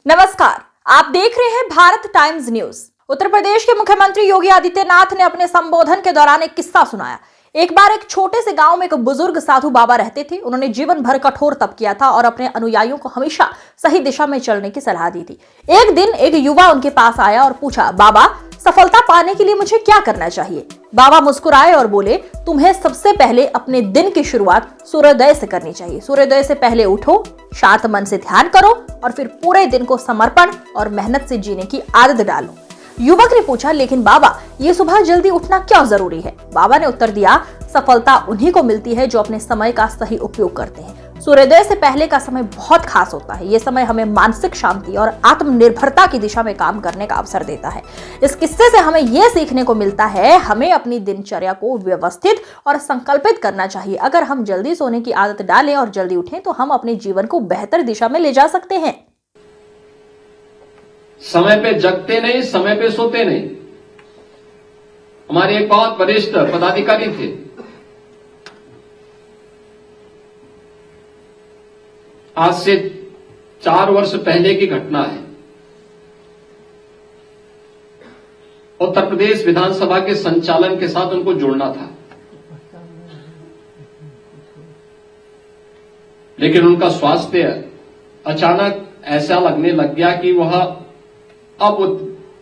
नमस्कार, आप देख रहे हैं भारत टाइम्स न्यूज। उत्तर प्रदेश के मुख्यमंत्री योगी आदित्यनाथ ने अपने संबोधन के दौरान एक किस्सा सुनाया। एक बार एक छोटे से गांव में एक बुजुर्ग साधु बाबा रहते थे। उन्होंने जीवन भर कठोर तप किया था और अपने अनुयायियों को हमेशा सही दिशा में चलने की सलाह दी थी। एक दिन एक युवा उनके पास आया और पूछा, बाबा, सफलता पाने के लिए मुझे क्या करना चाहिए? बाबा मुस्कुराए और बोले, तुम्हें सबसे पहले अपने दिन की शुरुआत सूर्योदय से करनी चाहिए। सूर्योदय से पहले उठो, शांत मन से ध्यान करो और फिर पूरे दिन को समर्पण और मेहनत से जीने की आदत डालो। युवक ने पूछा, लेकिन बाबा, ये सुबह जल्दी उठना क्यों जरूरी है? बाबा ने उत्तर दिया, सफलता उन्हीं को मिलती है जो अपने समय का सही उपयोग करते हैं। सूर्योदय से पहले का समय बहुत खास होता है। ये समय हमें मानसिक शांति और आत्मनिर्भरता की दिशा में काम करने का अवसर देता है। इस किस्से से हमें यह सीखने को मिलता है, हमें अपनी दिनचर्या को व्यवस्थित और संकल्पित करना चाहिए। अगर हम जल्दी सोने की आदत डालें और जल्दी उठें तो हम अपने जीवन को बेहतर दिशा में ले जा सकते हैं। समय पे जगते नहीं, समय पे सोते नहीं। हमारे एक बहुत वरिष्ठ पदाधिकारी थे, आज से 4 वर्ष पहले की घटना है। उत्तर प्रदेश विधानसभा के संचालन के साथ उनको जुड़ना था, लेकिन उनका स्वास्थ्य अचानक ऐसा लगने लग गया कि वह अब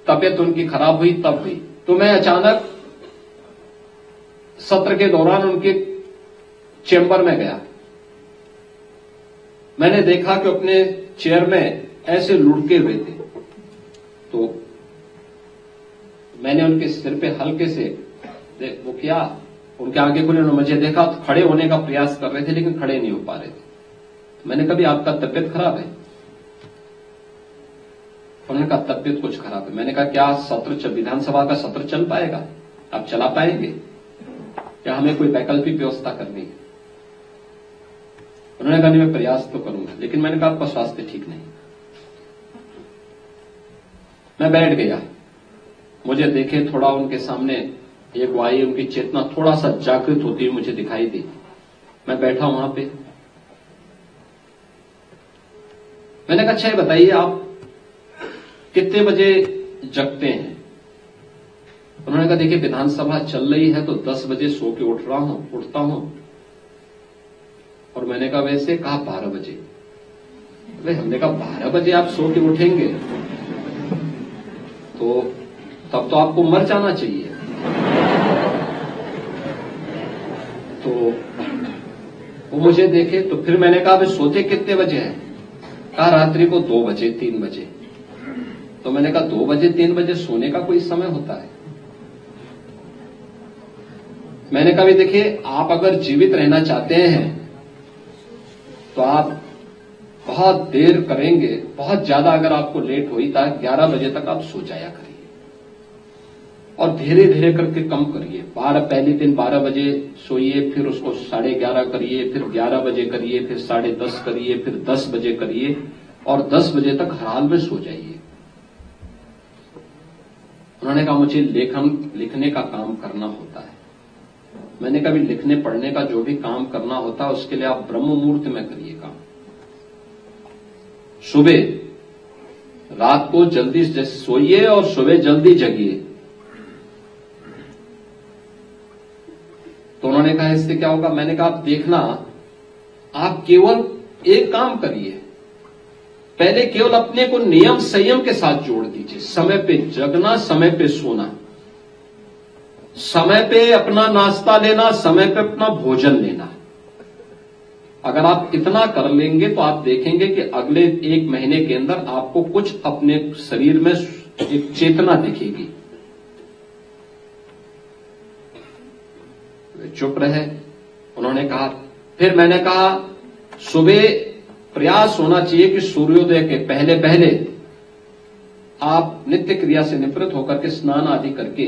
तबीयत उनकी खराब हुई तब हुई। तो मैं अचानक सत्र के दौरान उनके चेंबर में गया। मैंने देखा कि अपने चेयर में ऐसे लुढ़के हुए थे, तो मैंने उनके सिर पे हल्के से वो किया, उनके आगे खुले, उन्होंने मुझे देखा तो खड़े होने का प्रयास कर रहे थे लेकिन खड़े नहीं हो पा रहे थे। मैंने कहा, आपका तबीयत खराब है? उन्होंने कहा, तबीयत कुछ खराब है। मैंने कहा, क्या सत्र विधानसभा का सत्र चल पाएगा? आप चला पाएंगे या हमें कोई वैकल्पिक व्यवस्था करनी है? उन्होंने कहा, मैं प्रयास तो करूंगा, लेकिन मैंने कहा, आपका स्वास्थ्य ठीक नहीं। मैं बैठ गया। मुझे देखे थोड़ा उनके सामने एक वायु, उनकी चेतना थोड़ा सा जागृत होती हुई मुझे दिखाई दी। मैं बैठा वहां पे। मैंने कहा, अच्छा ये बताइए, आप कितने बजे जगते हैं? उन्होंने कहा, देखिए विधानसभा चल रही है तो 10 बजे सो के उठता हूं। और मैंने कहा, वैसे? कहा 12 बजे। हमने कहा, 12 बजे आप सो के उठेंगे तो तब तो आपको मर जाना चाहिए। तो वो मुझे देखे, तो फिर मैंने कहा, वे सोते कितने बजे हैं? कहा, रात्रि को 2 बजे 3 बजे। तो मैंने कहा, 2 बजे 3 बजे सोने का कोई समय होता है? मैंने कहा, भी देखिए, आप अगर जीवित रहना चाहते हैं तो आप बहुत देर करेंगे, बहुत ज्यादा अगर आपको लेट हुई तो 11 बजे तक आप सो जाया करिए और धीरे धीरे करके कम करिए। पहले दिन 12 बजे सोइए, फिर उसको 11:30 करिए, फिर 11 बजे करिए, फिर 10:30 करिए, फिर 10 बजे करिए और 10 बजे तक हर हाल में सो जाइए। उन्होंने कहा, मुझे लिखने का काम करना होता है। मैंने कहा, लिखने पढ़ने का जो भी काम करना होता है उसके लिए आप ब्रह्म मुहूर्त में करिए काम। सुबह रात को जल्दी सोइए और सुबह जल्दी जगिए। तो उन्होंने कहा, इससे क्या होगा? मैंने कहा, आप देखना, आप केवल एक काम करिए, पहले केवल अपने को नियम संयम के साथ जोड़ दीजिए। समय पे जगना, समय पे सोना, समय पे अपना नाश्ता लेना, समय पे अपना भोजन लेना। अगर आप इतना कर लेंगे तो आप देखेंगे कि अगले 1 महीने के अंदर आपको कुछ अपने शरीर में एक चेतना दिखेगी। वे चुप रहे। उन्होंने कहा, फिर मैंने कहा, सुबह प्रयास होना चाहिए कि सूर्योदय के पहले पहले आप नित्य क्रिया से निवृत्त होकर के स्नान आदि करके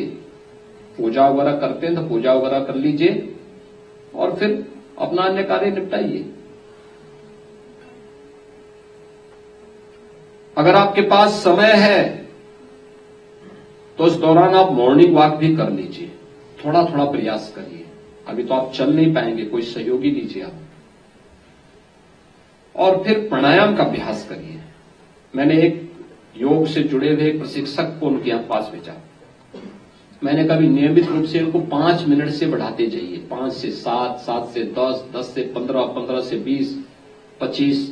पूजा वगैरह करते हैं तो पूजा वगैरह कर लीजिए और फिर अपना अन्य कार्य निपटाइए। अगर आपके पास समय है तो उस दौरान आप मॉर्निंग वॉक भी कर लीजिए, थोड़ा थोड़ा प्रयास करिए। अभी तो आप चल नहीं पाएंगे, कोई सहयोगी लीजिए आप। और फिर प्राणायाम का अभ्यास करिए। मैंने एक योग से जुड़े हुए एक प्रशिक्षक को उनके यहाँ पास भेजा। मैंने कभी नियमित रूप से इनको 5 मिनट से बढ़ाते जाइए, 5 से 7, 7 से 10, 10 से 15, 15 से 20, 25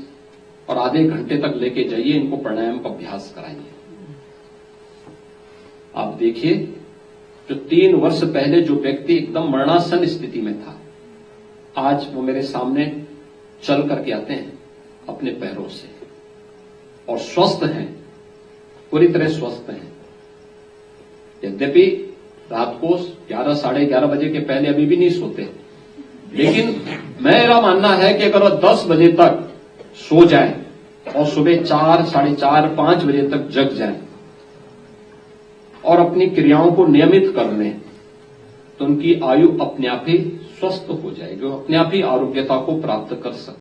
और आधे घंटे तक लेके जाइए, इनको प्राणायाम का अभ्यास कराइए। आप देखिए, जो 3 वर्ष पहले जो व्यक्ति एकदम मरणासन स्थिति में था, आज वो मेरे सामने चल करके आते हैं अपने पैरों से और स्वस्थ हैं, पूरी तरह स्वस्थ हैं। यद्यपि रात को 11, साढ़े 11 बजे के पहले अभी भी नहीं सोते, लेकिन मेरा मानना है कि अगर वो 10 बजे तक सो जाए और सुबह 4, साढ़े 4, 5 बजे तक जग जाए और अपनी क्रियाओं को नियमित कर लें, तो उनकी आयु अपने आप ही स्वस्थ हो जाएगी, वो अपने आप ही आरोग्यता को प्राप्त कर सकते।